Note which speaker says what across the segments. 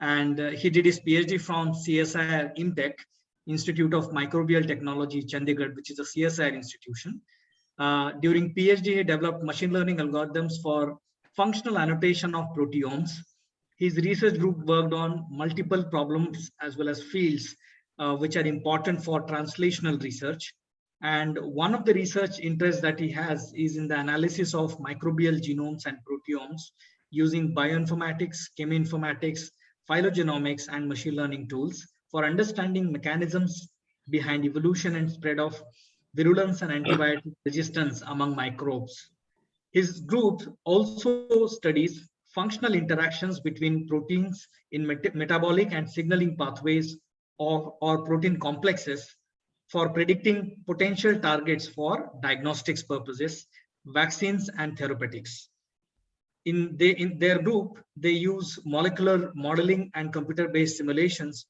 Speaker 1: and he did his PhD from CSIR IMTech, Institute of Microbial Technology, Chandigarh, which is a CSIR institution. During PhD, he developed machine learning algorithms for functional annotation of proteomes. His research group worked on multiple problems as well as fields which are important for translational research. And one of the research interests that he has is in the analysis of microbial genomes and proteomes using bioinformatics, cheminformatics, phylogenomics, and machine learning tools for understanding mechanisms behind evolution and spread of virulence and antibiotic resistance among microbes. His group also studies functional interactions between proteins in metabolic and signaling pathways or protein complexes for predicting potential targets for diagnostics purposes, vaccines, and therapeutics. In their group, they use molecular modeling and computer-based simulations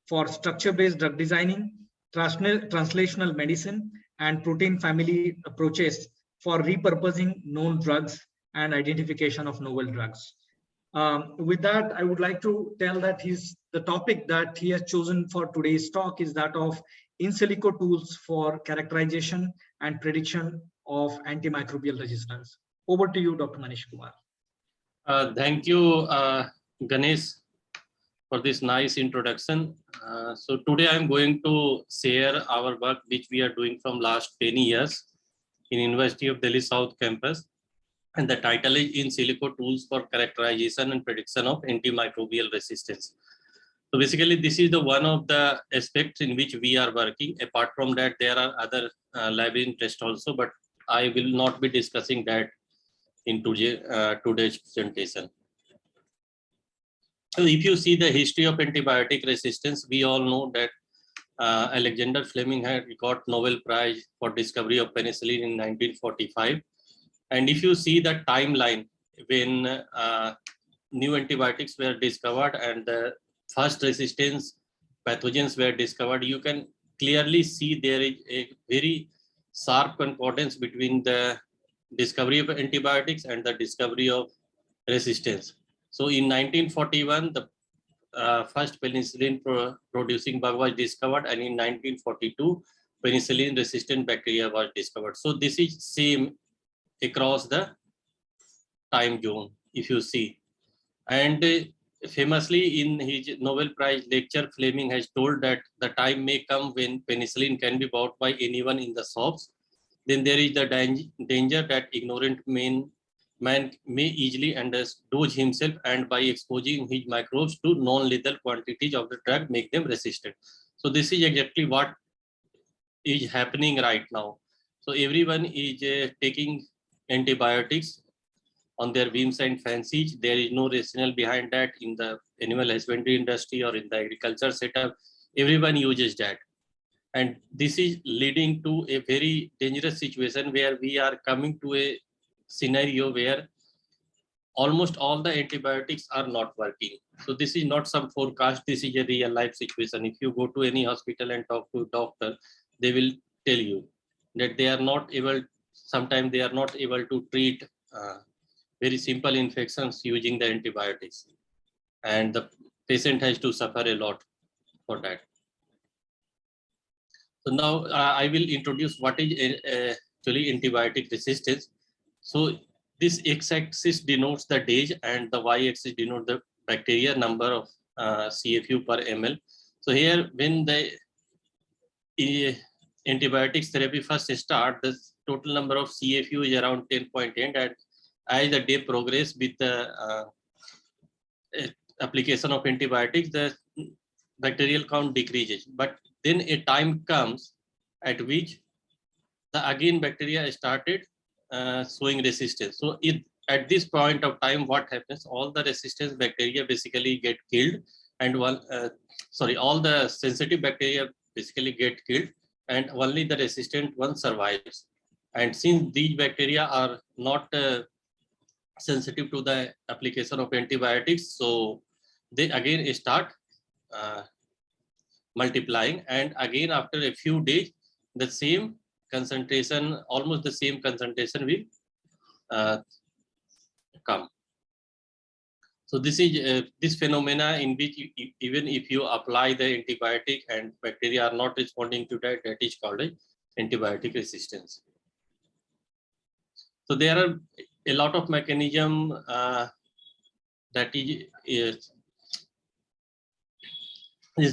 Speaker 1: for structure-based drug designing, translational medicine, and protein family approaches for repurposing known drugs and identification of novel drugs. With that, I would like to tell that the topic that he has chosen for today's talk is that of in silico tools for characterization and prediction of antimicrobial resistance. Over to you, Dr. Manish Kumar.
Speaker 2: Thank you, Ganesh, for this nice introduction. So today I'm going to share our work which we are doing from last 10 years in University of Delhi South Campus. And the title is In Silico Tools for Characterization and Prediction of Antimicrobial Resistance. So basically, this is the one of the aspects in which we are working. Apart from that, there are other lab interests also, but I will not be discussing that in today's presentation. So if you see the history of antibiotic resistance, we all know that Alexander Fleming had got Nobel Prize for discovery of penicillin in 1945. And if you see the timeline when new antibiotics were discovered and the first resistance pathogens were discovered, you can clearly see there is a very sharp concordance between the discovery of antibiotics and the discovery of resistance. So in 1941, the first penicillin producing bug was discovered, and in 1942, penicillin resistant bacteria was discovered. So this is same across the time zone, if you see. And famously in his Nobel Prize lecture, Fleming has told that the time may come when penicillin can be bought by anyone in the shops. Then there is the danger that ignorant man may easily underdose himself, and by exposing his microbes to non-lethal quantities of the drug make them resistant. So this is exactly what is happening right now. So everyone is taking antibiotics on their whims and fancies. There is no rationale behind that in the animal husbandry industry or in the agriculture setup. Everyone uses that. And this is leading to a very dangerous situation where we are coming to a scenario where almost all the antibiotics are not working. So this is not some forecast, this is a real life situation. If you go to any hospital and talk to a doctor, they will tell you that they are not able, sometimes they are not able to treat very simple infections using the antibiotics. And the patient has to suffer a lot for that. So now I will introduce what is actually antibiotic resistance. So this x-axis denotes the days and the y-axis denotes the bacteria number of CFU per ml. So here when the antibiotics therapy first start, the total number of CFU is around 10.8, and as the day progress with the application of antibiotics, the bacterial count decreases. But then a time comes at which the again bacteria started showing resistance. So at this point of time, what happens? All the resistance bacteria basically get killed, and all the sensitive bacteria basically get killed, and only the resistant one survives. And since these bacteria are not sensitive to the application of antibiotics, so they again start multiplying, and again after a few days, the same concentration, almost the same concentration will come. So this is this phenomena in which even if you apply the antibiotic and bacteria are not responding to that, that is called antibiotic resistance. So there are a lot of mechanism that is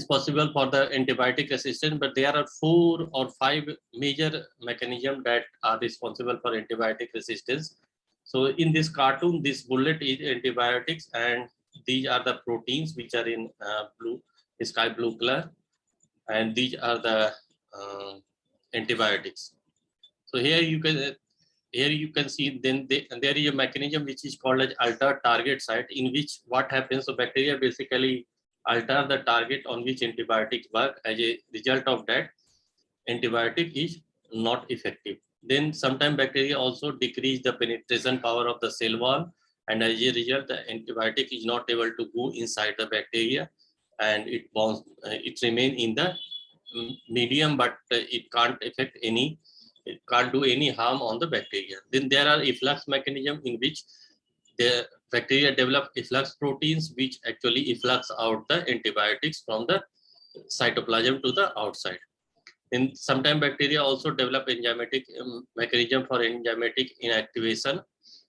Speaker 2: possible for the antibiotic resistance, but there are 4 or 5 major mechanisms that are responsible for antibiotic resistance. So in this cartoon, this bullet is antibiotics, and these are the proteins which are in sky blue color, and these are the antibiotics. So here you can see then there is a mechanism which is called as alter target site, in which what happens, so bacteria basically alter the target on which antibiotics work. As a result of that, antibiotic is not effective. Then sometimes bacteria also decrease the penetration power of the cell wall, and as a result, the antibiotic is not able to go inside the bacteria, and it remain in the medium, but it can't affect any, it can't do any harm on the bacteria. Then there are efflux mechanism in which the bacteria develop efflux proteins which actually efflux out the antibiotics from the cytoplasm to the outside. And sometimes bacteria also develop enzymatic mechanism for enzymatic inactivation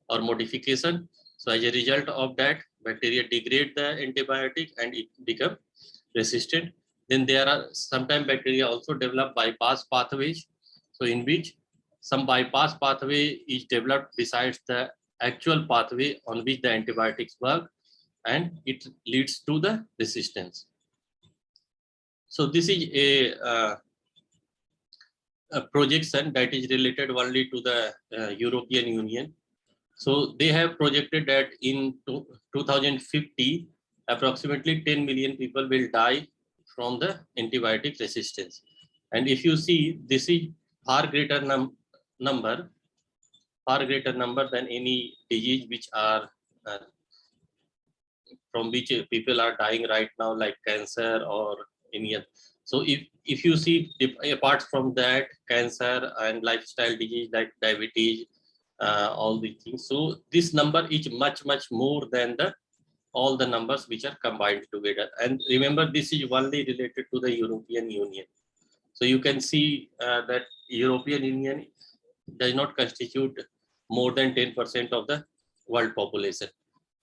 Speaker 2: or modification. So as a result of that, bacteria degrade the antibiotic and it become resistant. Then there are sometimes bacteria also develop bypass pathways, so in which some bypass pathway is developed besides the actual pathway on which the antibiotics work, and it leads to the resistance. So this is a projection that is related only to the European Union. So they have projected that in 2050, approximately 10 million people will die from the antibiotic resistance. And if you see, this is far greater number than any disease which are from which people are dying right now, like cancer or any other. So if you see, apart from that, cancer and lifestyle disease like diabetes, all these things. So this number is much more than all the numbers which are combined together. And remember, this is only related to the European Union. So you can see that European Union does not constitute more than 10% of the world population.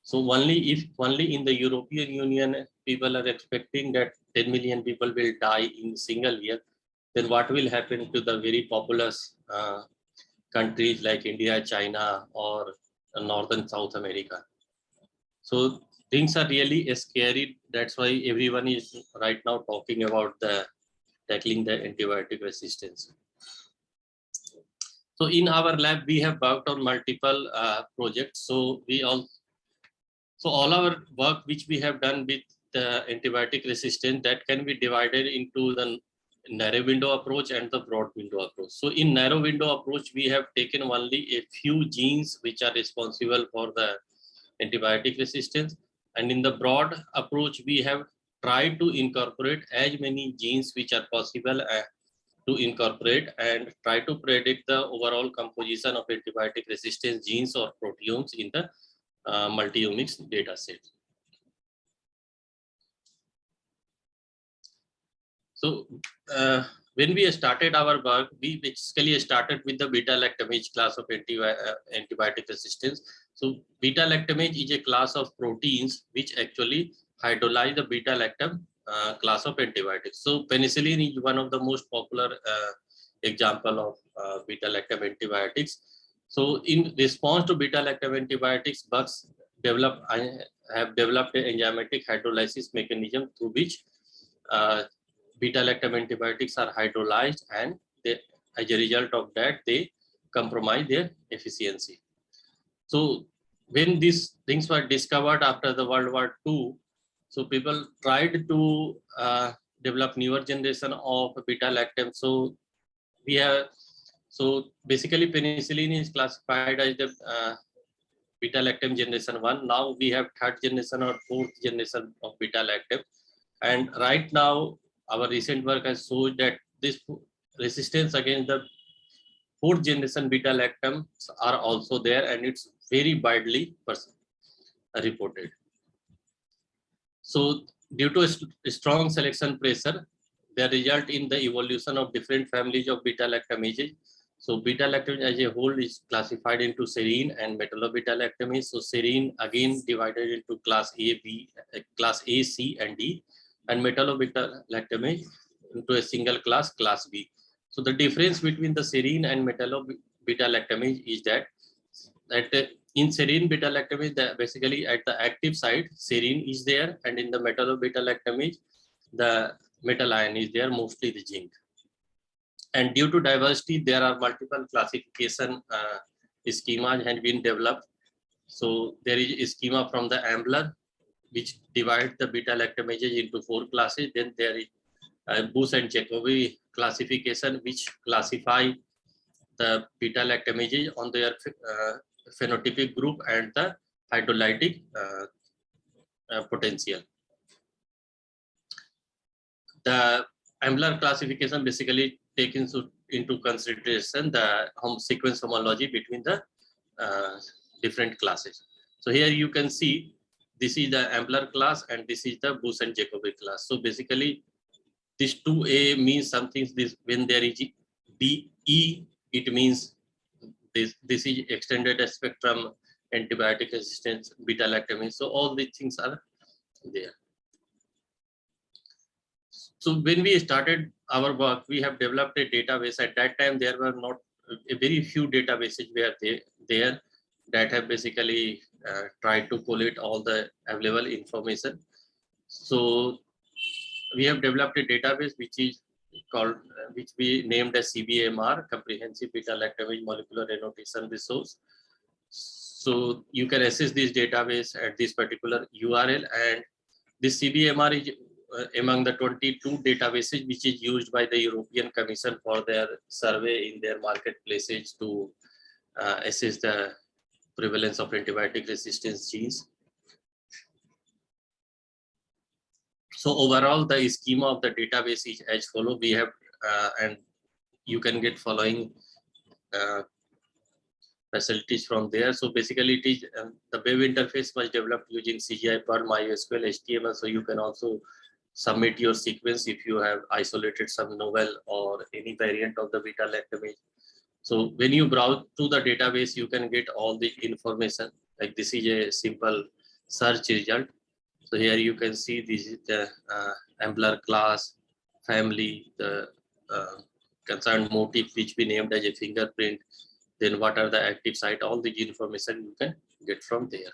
Speaker 2: So only in the European Union people are expecting that 10 million people will die in a single year, then what will happen to the very populous countries like India, China, or Northern South America? So things are really scary. That's why everyone is right now talking about tackling the antibiotic resistance. So in our lab, we have worked on multiple projects. So all our work which we have done with the antibiotic resistance, that can be divided into the narrow window approach and the broad window approach. So in narrow window approach, we have taken only a few genes which are responsible for the antibiotic resistance. And in the broad approach, we have tried to incorporate as many genes which are possible to incorporate and try to predict the overall composition of antibiotic resistance genes or proteomes in the multi-omics data set. So when we started our work, we basically started with the beta-lactamase class of antibiotic resistance. So beta-lactamase is a class of proteins which actually hydrolyze the beta-lactam class of antibiotics. So penicillin is one of the most popular example of beta-lactam antibiotics. So in response to beta-lactam antibiotics, bugs have developed an enzymatic hydrolysis mechanism through which beta-lactam antibiotics are hydrolyzed, and as a result of that, they compromise their efficiency. So when these things were discovered after the World War II, so people tried to develop newer generation of beta-lactam. So basically penicillin is classified as the beta-lactam generation 1. Now we have third generation or fourth generation of beta-lactam, and right now our recent work has shown that this resistance against the fourth generation beta-lactams are also there, and it's very widely reported. So due to a strong selection pressure, they result in the evolution of different families of beta-lactamases. So beta-lactamase as a whole is classified into serine and metallo-beta-lactamase. So serine again divided into class A, B, class A, C, and D, and metallo-beta-lactamase into a single class, class B. So the difference between the serine and metallo-beta-lactamase is that in serine beta-lactamase, basically at the active site, serine is there, and in the metallo-beta-lactamase, the metal ion is there, mostly the zinc. And due to diversity, there are multiple classification schemas have been developed. So there is a schema from the Ambler, which divides the beta-lactamases into 4 classes. Then there is Buss and Jacobi classification, which classify the beta-lactamases on their phenotypic group and the hydrolytic potential. The Ambler classification basically takes into consideration the sequence homology between the different classes. So here you can see this is the Ambler class and this is the Buss and Jacobi class. So basically this 2A means something, this when there is BE, it means this is extended spectrum antibiotic resistance beta-lactamase. So all these things are there. So when we started our work, we have developed a database. At that time, there were not a very few databases were there that have basically tried to collate all the available information. So we have developed a database which is called, which we named as CBMR, Comprehensive Beta-Lactamase Molecular Annotation Resource. So you can access this database at this particular URL, and this CBMR is among the 22 databases which is used by the European Commission for their survey in their marketplaces to assess the prevalence of antibiotic resistance genes. So overall, the schema of the database is as follows. We have, and you can get following facilities from there. So basically it is the web interface was developed using CGI, Perl, MySQL, HTML. So you can also submit your sequence if you have isolated some novel or any variant of the beta-lactamase. So when you browse to the database, you can get all the information. Like this is a simple search result. So here you can see this is the Ambler class, family, the concerned motif which we named as a fingerprint, then what are the active site, all the information you can get from there.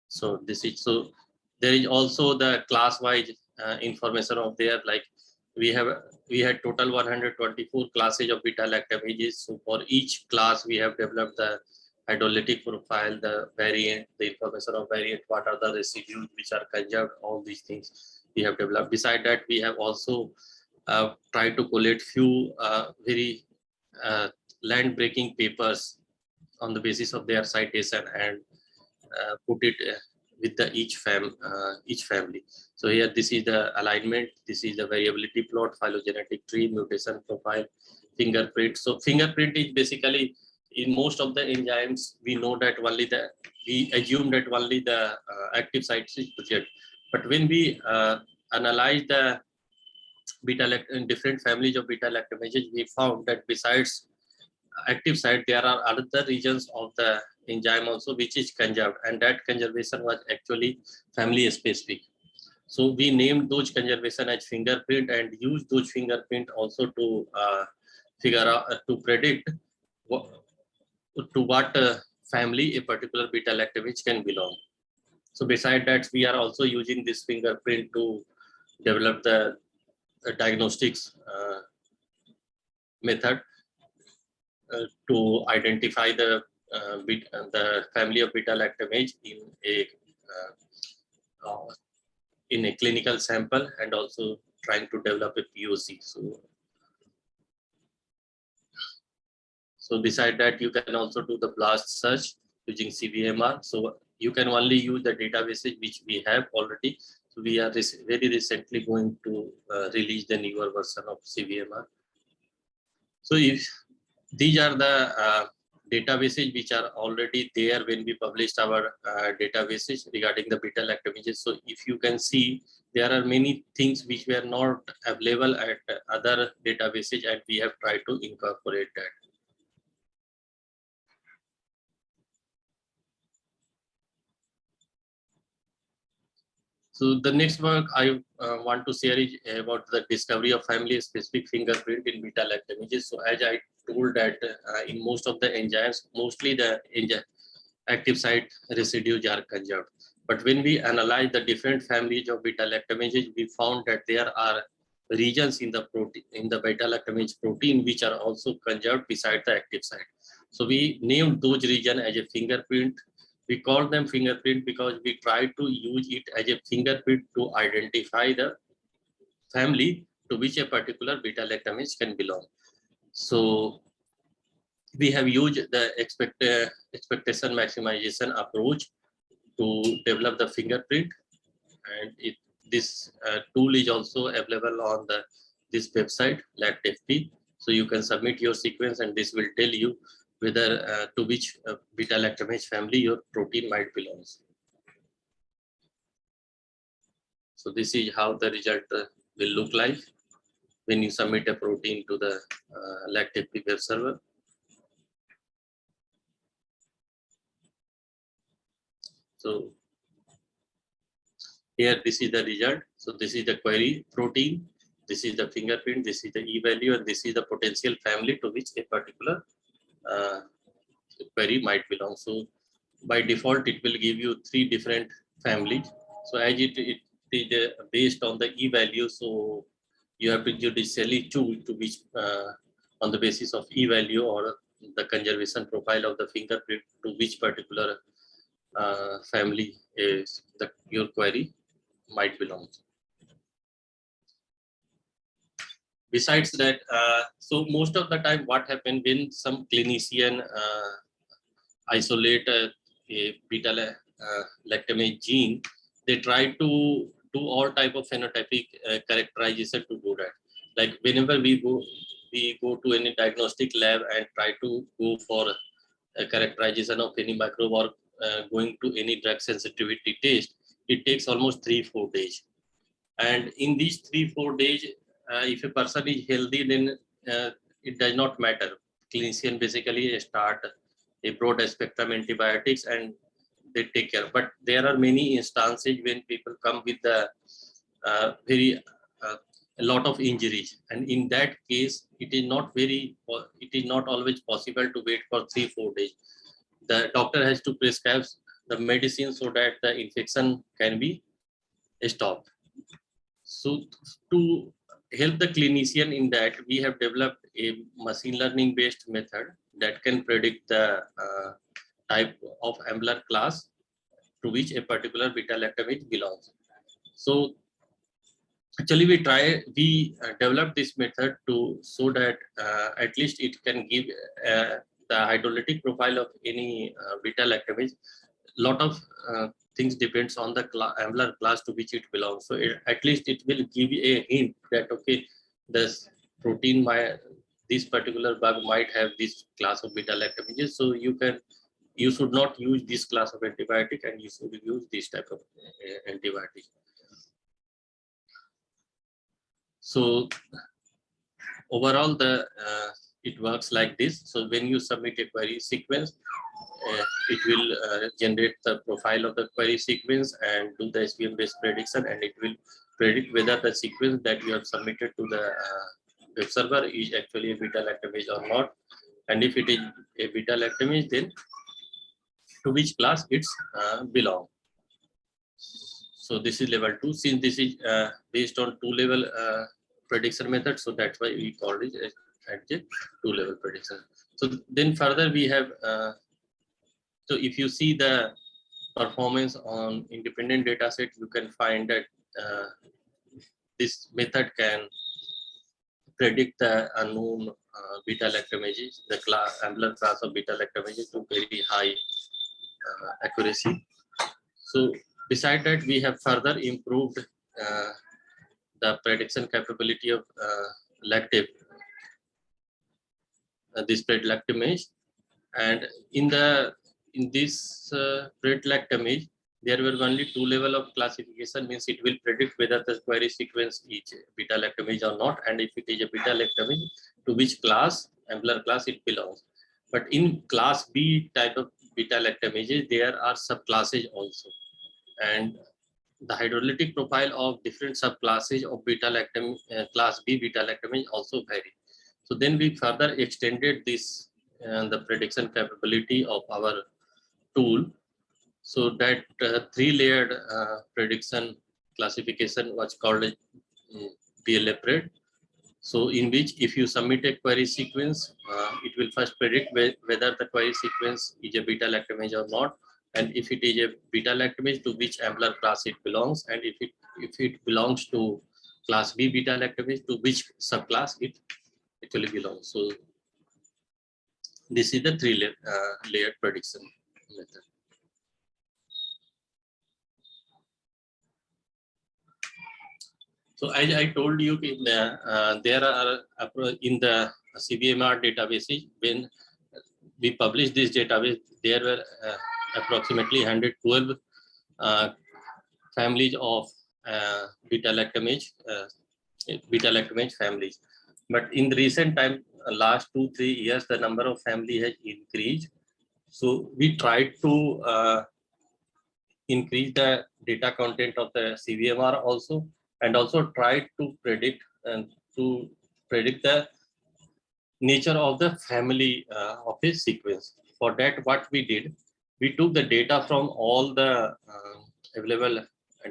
Speaker 2: So this is, so there is also the class-wise information of there, like we had total 124 classes of beta-lactamases. So for each class, we have developed the hydrolytic profile, the variant, the information of variant, what are the residues which are conserved, all these things we have developed. Beside that, we have also tried to collate few very land-breaking papers on the basis of their citation and put it with the each family. So here, this is the alignment, this is the variability plot, phylogenetic tree, mutation profile, fingerprint. So fingerprint is basically, in most of the enzymes, we know that we assume that only the active sites is present. But when we analyze the beta-lactam, different families of beta-lactamases, we found that besides active site, there are other regions of the enzyme also which is conserved, and that conservation was actually family specific. So we named those conservation as fingerprint and use those fingerprint also to figure out, to predict to what family a particular beta-lactamase can belong. So beside that, we are also using this fingerprint to develop the diagnostics method to identify the family of beta-lactamase in a clinical sample, and also trying to develop a POC. So beside that, you can also do the blast search using CBMR. So you can only use the databases which we have already. So we are very recently going to release the newer version of CBMR. So if these are the databases which are already there when we published our databases regarding the beta-lactam images. So if you can see, there are many things which were not available at other databases, and we have tried to incorporate that. So the next work I want to share is about the discovery of family-specific fingerprint in beta-lactam images. So as I told that in most of the enzymes, mostly the active site residues are conserved. But when we analyze the different families of beta-lactamases, we found that there are regions in the protein, in the beta-lactamase protein, which are also conserved beside the active site. So we named those regions as a fingerprint. We call them fingerprint because we try to use it as a fingerprint to identify the family to which a particular beta-lactamase can belong. So we have used the expectation maximization approach to develop the fingerprint, and this tool is also available on this website LactFP. So you can submit your sequence, and this will tell you whether to which beta-lactamase family your protein might belong. So this is how the result will look like when you submit a protein to the LactFP web server. So here, this is the result. So this is the query protein, this is the fingerprint, this is the e-value, and this is the potential family to which a particular query might belong. So by default, it will give you 3 different families. So as it is based on the e-value, so you have to judicially choose to which on the basis of e-value or the conservation profile of the fingerprint to which particular family is your query might belong. Besides that, so most of the time what happens when some clinician isolate a beta-lactamase gene, they try to do all type of phenotypic characterization to do that. Like whenever we go to any diagnostic lab and try to go for a characterization of any microbe or going to any drug sensitivity test, it takes almost 3-4 days. And in these 3-4 days, if a person is healthy, then it does not matter. Clinician basically start a broad spectrum antibiotics and they take care. But there are many instances when people come with a lot of injuries, and in that case, it is not always possible to wait for 3-4 days. The doctor has to prescribe the medicine so that the infection can be stopped. So to help the clinician in that, we have developed a machine learning based method that can predict the type of ambler class to which a particular beta-lactamase belongs. So actually we developed this method so that at least it can give the hydrolytic profile of any beta-lactamase. Lot of things depends on the ambler class to which it belongs. So at least it will give you a hint that okay, this protein this particular bug might have this class of beta-lactamases. So you should not use this class of antibiotic, and you should use this type of antibiotic. So overall, it works like this. So when you submit a query sequence, it will generate the profile of the query sequence and do the SVM-based prediction, and it will predict whether the sequence that you have submitted to the web server is actually a beta-lactamase or not. And if it is a beta-lactamase, then to which class it's belong. So this is level 2. Since this is based on 2-level prediction method, so that's why we called it as a 2-level prediction. So then further we have, so if you see the performance on independent data set, you can find that this method can predict the unknown beta-lactamases, the ambler class of beta-lactamases to very high accuracy. So beside that, we have further improved the prediction capability of lactate, this beta-lactamase, And in this PREDLECT image, there were only 2 level of classification, means it will predict whether the query sequence is beta-lect image or not, and if it is a beta-lect image, to which class, Ambler class it belongs. But in class B type of beta-lect images, there are subclasses also, and the hydrolytic profile of different subclasses of beta-lect class B beta-lect image also vary. So then we further extended this the prediction capability of our tool, so that 3-layered prediction classification was called PLA-PRED. So in which if you submit a query sequence, it will first predict whether the query sequence is a beta-lect image or not, and if it is a beta-lect image, to which Ambler class it belongs, and if it belongs to class B beta-lect image, to which subclass it actually belongs. So this is the 3-layered prediction method. So as I told you, there are in the CVMR databases, when we published this database, there were approximately 112 families of beta-lect image families. But in the recent time, last 2-3 years, the number of family has increased. So we tried to increase the data content of the CVMR also, and also tried to predict the nature of the family of a sequence. For that, what we did, we took the data from all the available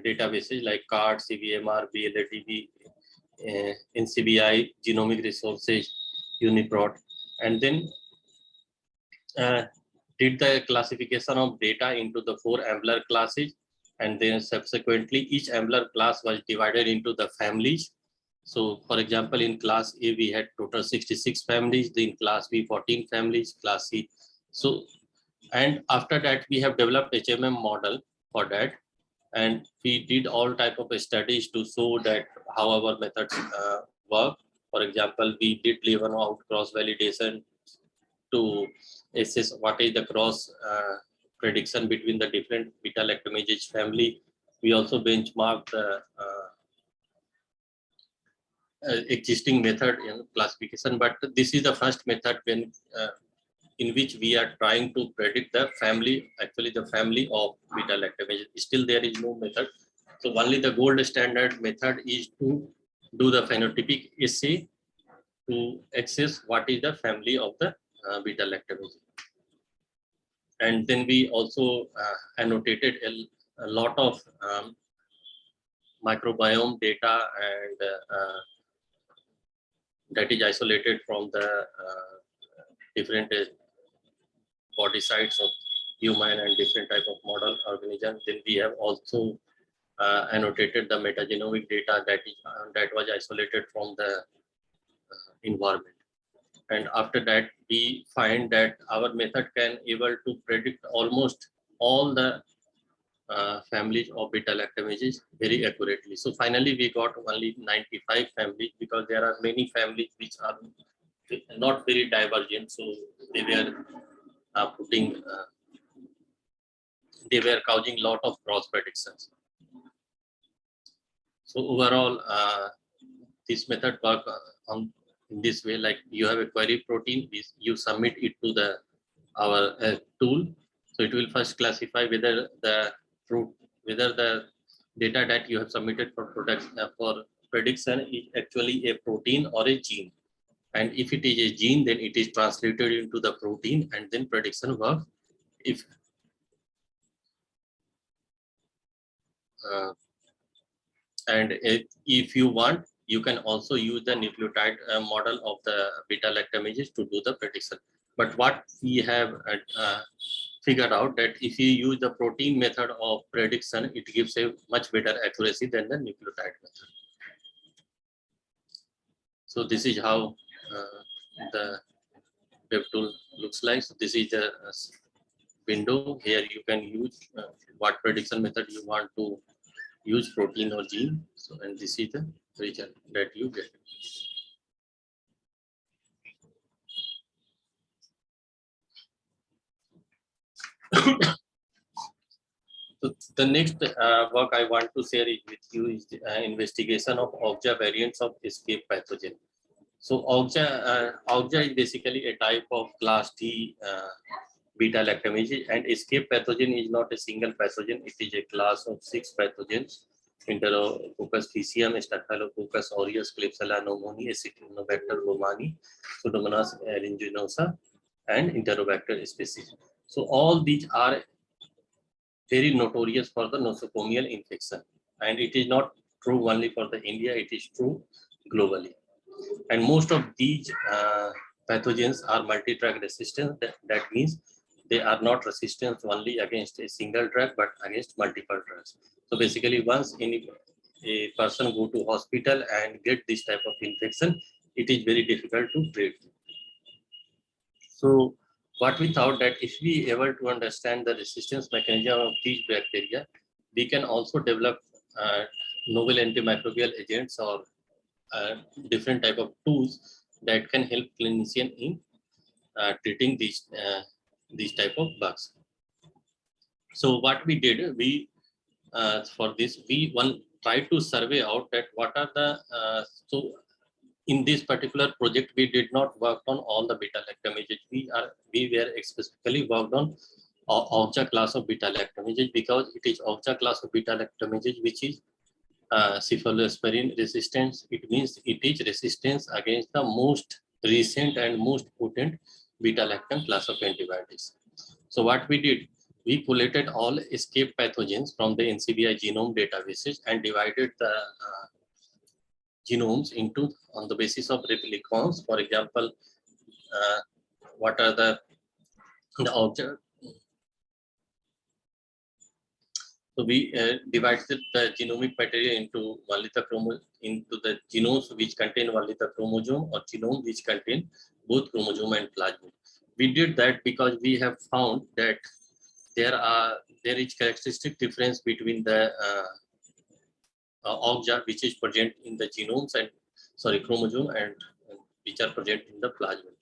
Speaker 2: databases like CART, CVMR, BLADB, NCBI, Genomic Resources, UniProt, and then did the classification of data into the 4 Ambler classes, and then subsequently each Ambler class was divided into the families. So for example, in class A we had total 66 families, in class B 14 families, class C. So, and after that we have developed HMM model for that, and we did all type of studies to show that how our methods work. For example, we did level out cross validation to assess what is the cross prediction between the different beta-lect images family. We also benchmarked the existing method in classification, but this is the first method when in which we are trying to predict the family, actually the family of beta-lect images. Still there is no method. So only the gold standard method is to do the phenotypic assay to access what is the family of the beta-lect images. And then we also annotated a lot of microbiome data, and that is isolated from the different body sites of human and different type of model organism. Then we have also annotated the metagenomic data that was isolated from the environment. And after that, we find that our method can able to predict almost all the families of beta-lect images very accurately. So finally, we got only 95 families, because there are many families which are not very divergent. So they were they were causing lot of cross predictions. So overall, this method work on in this way, like you have a query protein, you submit it to our tool. So it will first classify whether the data that you have submitted for prediction is actually a protein or a gene. And if it is a gene, then it is translated into the protein, and then prediction works. If you want, you can also use the nucleotide model of the beta-lect images to do the prediction. But what we have figured out that if you use the protein method of prediction, it gives a much better accuracy than the nucleotide method. So this is how the web tool looks like. So this is the window. Here you can use what prediction method you want to use, protein or gene. So, and this is the result that you get. So the next work I want to share with you is the investigation of Ogja variants of escape pathogen. So Ogja is basically a type of class D beta-lactamase, and escape pathogen is not a single pathogen. It is a class of 6 pathogens: Enterococcus faecium, Staphylococcus aureus, Klebsiella pneumoniae, Acinetobacter baumannii, Pseudomonas aeruginosa, and Enterobacter species. So all these are very notorious for the nosocomial infection, and it is not true only for the India, it is true globally. And most of these pathogens are multi-drug resistant. That means they are not resistant only against a single drug but against multiple drugs. So basically, once a person go to hospital and get this type of infection, it is very difficult to treat. So what we thought that if we able to understand the resistance mechanism of these bacteria, we can also develop novel antimicrobial agents or different type of tools that can help clinician in treating these type of bugs. So what we did, we for this we tried to survey out that what are the so in this particular project we did not work on all the beta-lactamases. We were specifically worked on Ogja class of beta-lactamases, because it is Ogja class of beta-lactamases which is cephalosporin resistance. It means it is resistance against the most recent and most potent beta-lactam class of antibiotics. So what we did, we collated all escape pathogens from the NCBI genome databases and divided the genomes into on the basis of replicons. For example, what are the object. So we divided the genomic material into the genomes which contain one liter chromosome, or genome which contain both chromosome and plasmid. We did that because we have found that there is characteristic difference between the Ogja which is present in the genomes and chromosome and which are present in the plasmid,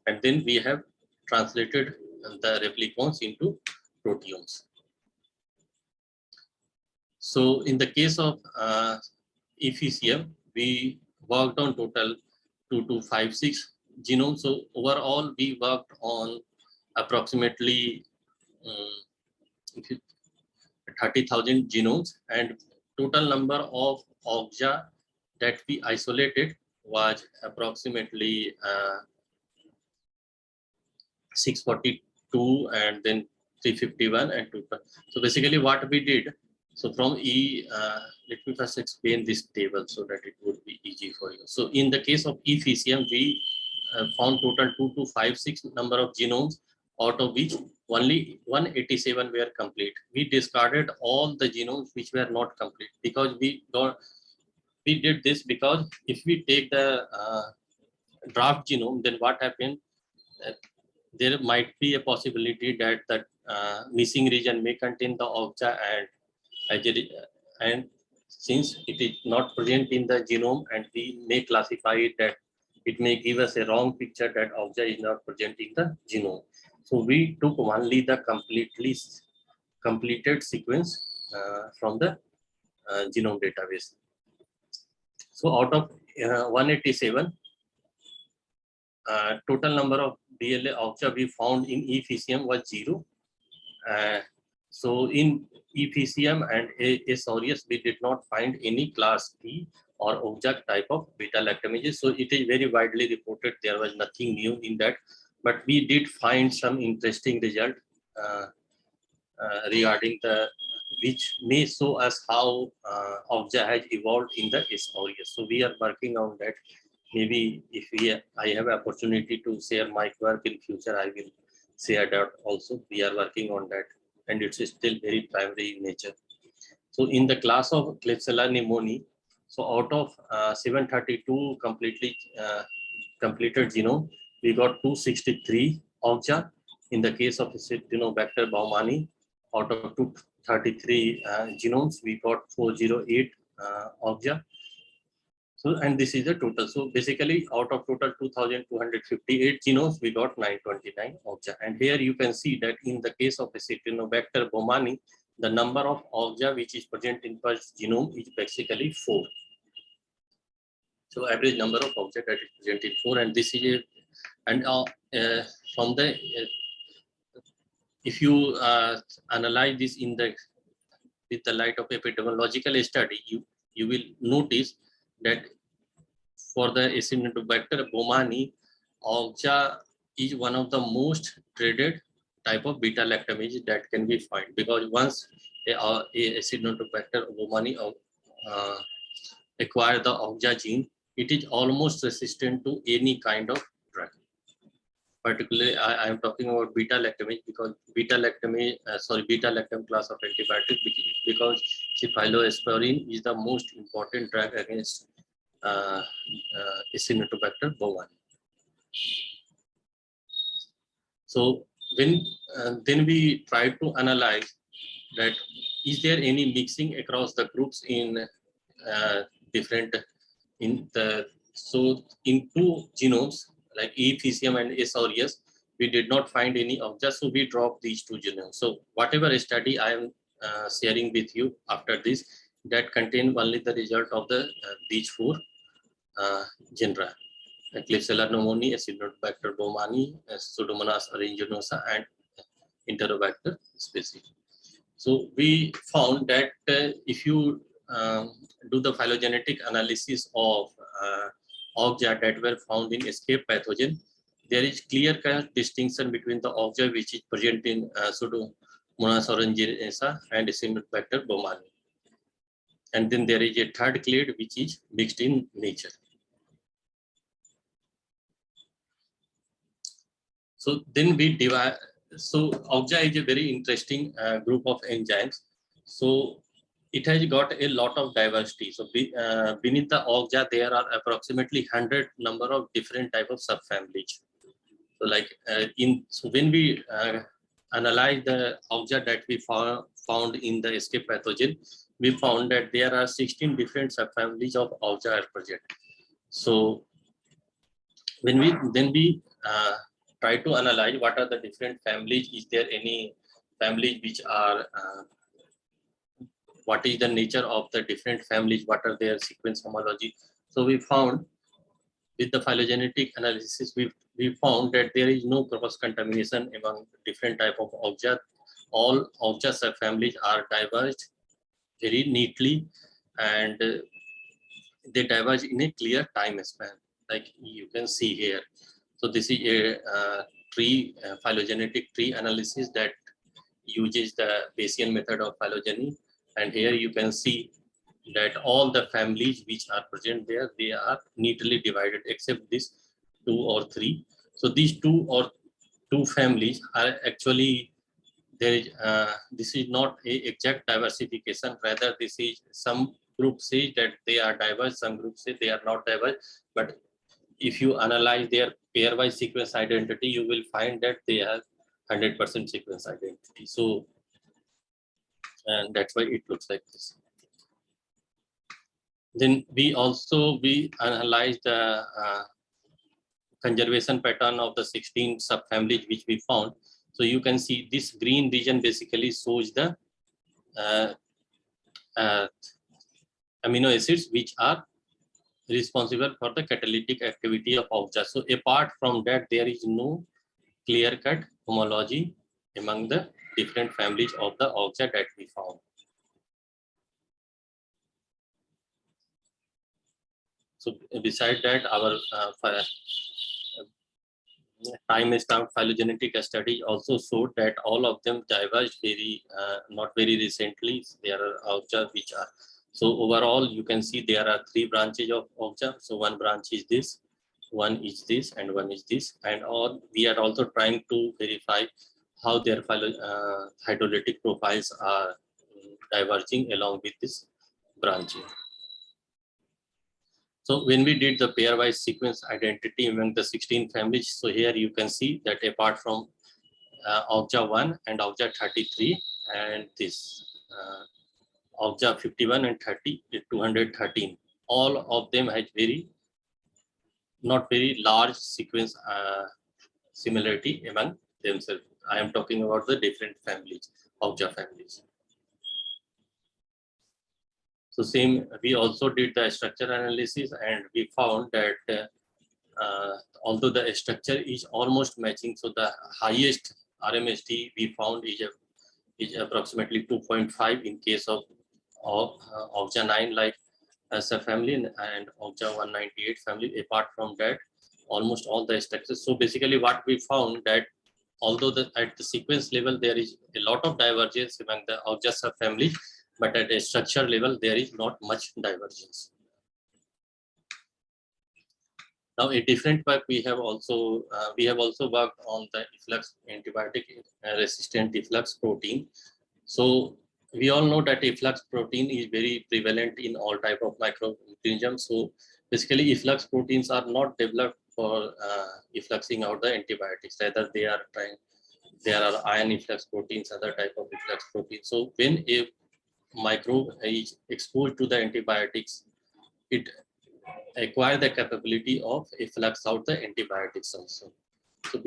Speaker 2: and then we have translated the replicons into proteomes. So in the case of EPCM, we worked on total 2256 genomes. So overall, we worked on approximately 30,000 genomes, and total number of Ogja that we isolated was approximately 642, and then 351 and 2. So basically what we did, so from let me first explain this table so that it would be easy for you. So in the case of EPCM, we found total 2256 number of genomes, out of which only 187 were complete. We discarded all the genomes which were not complete, because we did this because if we take the draft genome, then what happened, there might be a possibility that the missing region may contain the Ogja, and since it is not present in the genome, and we may classify it that it may give us a wrong picture that Ogja is not present in the genome. So we took only the completed sequence from the genome database. So out of 187, total number of BLA Ogja we found in EPCM was 0. So in EPCM and S. aureus, we did not find any class D or Ogja type of beta-lactamases. So it is very widely reported. There was nothing new in that, but we did find some interesting result regarding which may show us how Ogja has evolved in the S. aureus. So we are working on that. Maybe if I have opportunity to share my work in future, I will share that also. We are working on that, and it's still very primary in nature. So in the class of Klebsiella pneumoniae, so out of 732 completed genome, we got 263 Ogja. In the case of Acinetobacter baumannii, out of 233 genomes, we got 408 Ogja. So, and this is the total. So basically out of total 2,258 genomes, we got 929 Ogja. And here you can see that in the case of Acinetobacter baumannii, the number of Ogja which is present in per genome is basically 4. So average number of Ogja that is present in 4, and this is a, and from the if you analyze this in the with the light of epidemiological study, you will notice that for the Acinetobacter baumannii, Ogja is one of the most traded type of beta lactamase that can be found, because once a Acinetobacter baumannii acquire the Ogja gene, it is almost resistant to any kind of drug. Particularly, I am talking about beta lactamase because beta lactam class of antibiotic, because cephalosporin is the most important drug against Acinetobacter baumannii. So when then we try to analyze that is there any mixing across the groups in different in the in 2 genomes like E. faecium and S. aureus, we did not find any Ogja, so we dropped these 2 genomes. So whatever study I am sharing with you after this, that contain only the result of the these 4 genera: Klebsiella pneumoniae, Acinetobacter baumannii, Pseudomonas aeruginosa, and Enterobacter species. So we found that if you do the phylogenetic analysis of Ogja that were found in escape pathogen, there is clear-cut distinction between the Ogja which is present in Pseudomonas aeruginosa and Acinetobacter baumannii. And then there is a third clade which is mixed in nature. So then we divide. So Ogja is a very interesting group of enzymes. So it has got a lot of diversity. So beneath the Ogja, there are approximately 100 number of different type of subfamilies. So like so when we analyze the Ogja that we found in the escape pathogen, we found that there are 16 different subfamilies of Ogja are present. So when we try to analyze what are the different families, is there any families which are what is the nature of the different families, what are their sequence homology. So we found with the phylogenetic analysis, we found that there is no cross contamination among different type of Ogja. All Ogja subfamilies are diverged very neatly, and they diverge in a clear time span, like you can see here. So this is a phylogenetic tree analysis that uses the Bayesian method of phylogeny. And here you can see that all the families which are present there, they are neatly divided except this 2 or 3. So these 2 families are actually, there is this is not a exact diversification, rather this is some groups say that they are diverse, some groups say they are not diverse, but if you analyze their pairwise sequence identity, you will find that they have 100% sequence identity. So, and that's why it looks like this. Then we analyzed the conservation pattern of the 16 subfamilies which we found. So you can see this green region basically shows the amino acids which are responsible for the catalytic activity of Ogja. So apart from that, there is no clear-cut homology among the different families of the Ogja that we found. So beside that, our time-stamped phylogenetic study also showed that all of them diverged very, not very recently. There are Ogja which are. So overall, you can see there are 3 branches of Ogja. So one branch is this, one is this, and one is this. And we are also trying to verify how their hydrolytic profiles are diverging along with this branching. So when we did the pairwise sequence identity among the 16 families, so here you can see that apart from Ogja 1 and Ogja 33 and this Ogja 51 and 213, all of them has not very large sequence similarity among themselves. I am talking about the different families, Okja families. So same, we also did the structure analysis, and we found that although the structure is almost matching, so the highest RMSD we found is approximately 2.5 in case of Okja 9 life as a family and Okja 198 family. Apart from that, almost all the structures. So basically what we found that although at the sequence level there is a lot of divergence among the Okja subfamily, but at a structure level there is not much divergence. Now, a different work we have also worked on the efflux antibiotic resistant efflux protein. So we all know that efflux protein is very prevalent in all type of microorganisms. So basically, efflux proteins are not developed for effluxing out the antibiotics. Rather, there are iron efflux proteins, other type of efflux proteins. So when a microbe is exposed to the antibiotics, it acquire the capability of efflux out the antibiotics also. So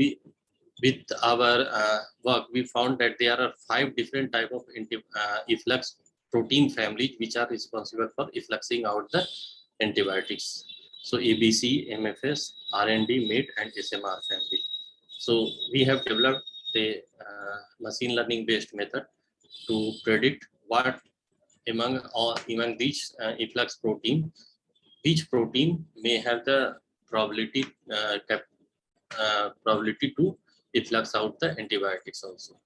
Speaker 2: with our work, we found that there are 5 different type of efflux protein families which are responsible for effluxing out the antibiotics. So ABC, MFS, RND, MATE, and SMR family. So we have developed the machine learning based method to predict what among these efflux protein, each protein may have the probability to efflux out the antibiotics also.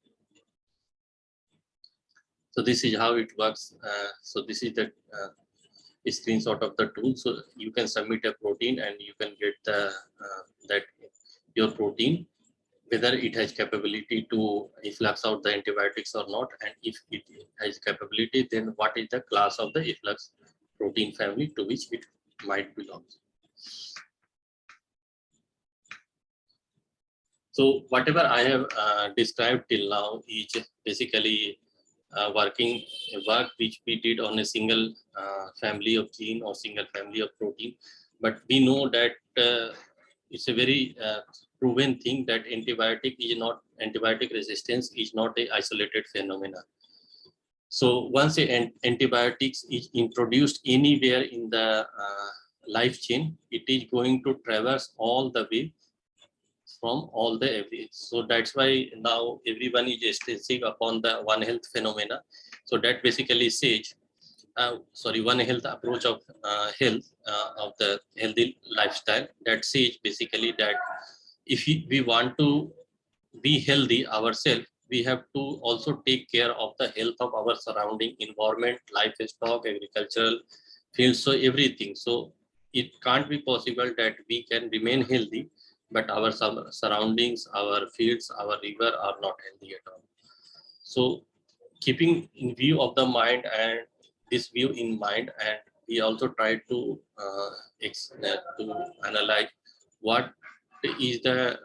Speaker 2: So this is how it works. So this is the screenshot of the tool. So you can submit a protein and you can get the that your protein, whether it has capability to efflux out the antibiotics or not, and if it has capability, then what is the class of the efflux protein family to which it might belong. So whatever I have described till now is basically work which we did on a single family of gene or single family of protein. But we know that it's a very proven thing that antibiotic resistance is not an isolated phenomena. So once antibiotics is introduced anywhere in the life chain, it is going to traverse all the way from all the every. So that's why now everyone is stressing upon the One Health phenomena. So that basically says, One Health approach of health of the healthy lifestyle. That says basically that if we want to be healthy ourselves, we have to also take care of the health of our surrounding environment, livestock, agricultural fields, so everything. So it can't be possible that we can remain healthy, but our surroundings, our fields, our river are not healthy at all. So keeping in view of the mind and this view in mind, and we also try to analyze what is the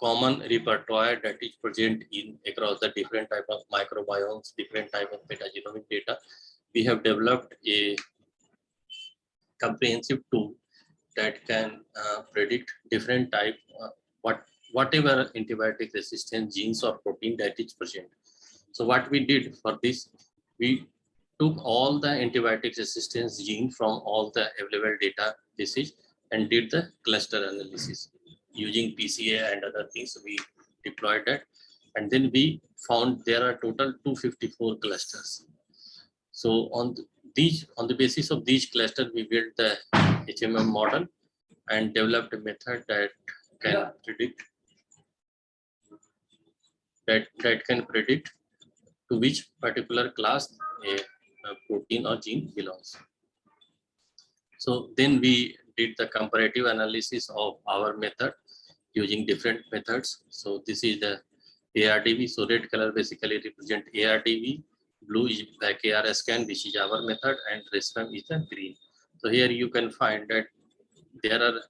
Speaker 2: common repertoire that is present in across the different type of microbiomes, different type of metagenomic data. We have developed a comprehensive tool that can predict different type whatever antibiotic resistant genes or protein that is present. So what we did for this, we took all the antibiotic resistance gene from all the available databases and did the cluster analysis using PCA and other things. We deployed that, and then we found there are total 254 clusters. So on the basis of these clusters, we built the HMM model and developed a method that can predict to which particular class a protein or gene belongs. So then we did the comparative analysis of our method using different methods. So this is the ARTV. So red color basically represent ARTV, blue is BAC-AR scan, which is our method, and RESPAM is the green. So here you can find that there are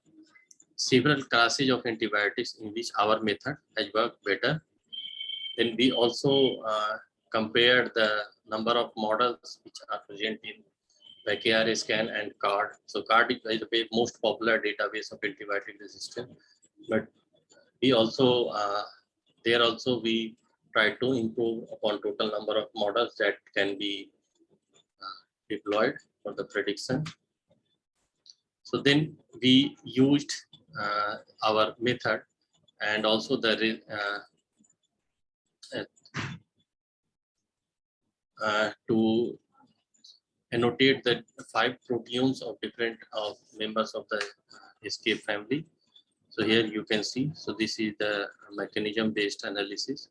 Speaker 2: several classes of antibiotics in which our method has worked better. Then we also compared the number of models which are present in KRA scan and CARD. So CARD is the most popular database of antibiotic resistance, but we also there also we try to improve upon total number of models that can be deployed for the prediction. So then we used our method and also the to annotate the 5 proteins of different members of the ESCAPE family. So here you can see, so this is the mechanism based analysis.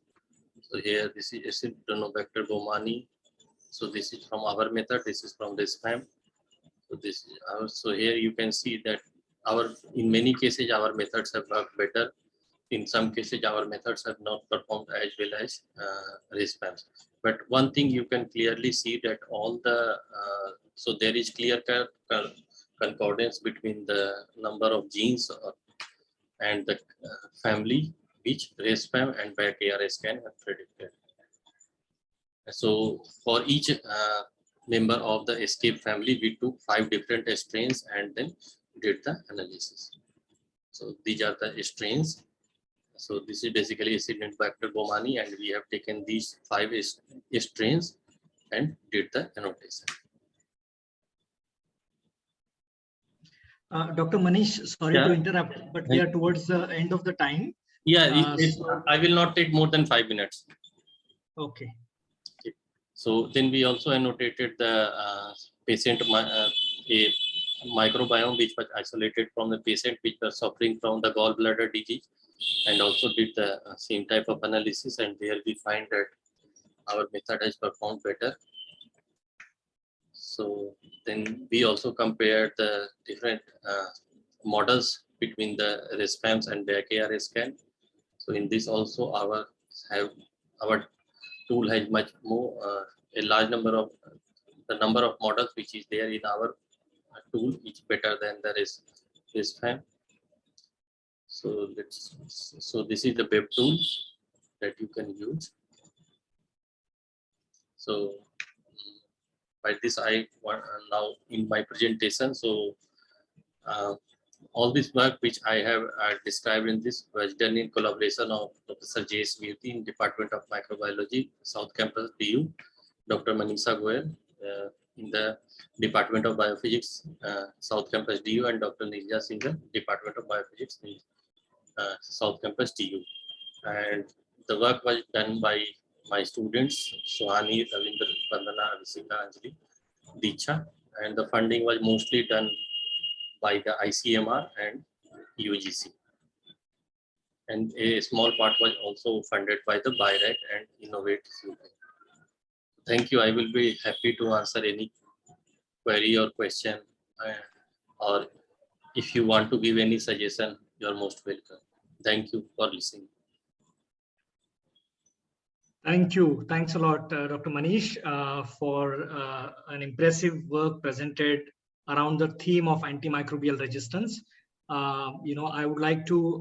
Speaker 2: So here this is Acinetobacter baumannii. So this is from our method, this is from this SPAM. So this is our, so here you can see that in many cases our methods have worked better. In some cases our methods have not performed as well as RESPAMs. But one thing you can clearly see that all the so there is clear concordance between the number of genes and the family which RESPAM and KRA scan have predicted. So for each member of the ESCAPE family, we took 5 different strains and then did the analysis. So these are the strains. So this is basically Acinetobacter baumannii, and we have taken these 5 strains and did the annotation.
Speaker 1: Dr. Manish, sorry to interrupt, but we are towards the end of the time.
Speaker 2: Yeah, I will not take more than 5 minutes.
Speaker 1: Okay.
Speaker 2: So then we also annotated the patient a microbiome which was isolated from the patient which was suffering from the gallbladder disease, and also did the same type of analysis, and there we find that our method has performed better. So then we also compared the different models between the RESPAMs and the KRA scan. So in this also our tool has much more a large number of the number of models which is there in our tool is better than the RESPAM. So this is the web tool that you can use. So by this I want now in my presentation. So all this work which I have described in this was done in collaboration of Professor J.S. Virti in Department of Microbiology, South Campus, DU, Dr. Manisha Goyal in the Department of Biophysics, South Campus, DU, and Dr. Nilja Singh, Department of Biophysics, South Campus, DU. And the work was done by my students, Sohani, Ravindra, Vandana, Abhisika, Anjali, Diksha, and the funding was mostly done by the ICMR and UGC. And a small part was also funded by the BIRAC and Innovate UK. Thank you. I will be happy to answer any query or question, or if you want to give any suggestion, you are most welcome. Thank you for listening.
Speaker 1: Thank you. Thanks a lot, Dr. Manish, for an impressive work presented around the theme of antimicrobial resistance. I would like to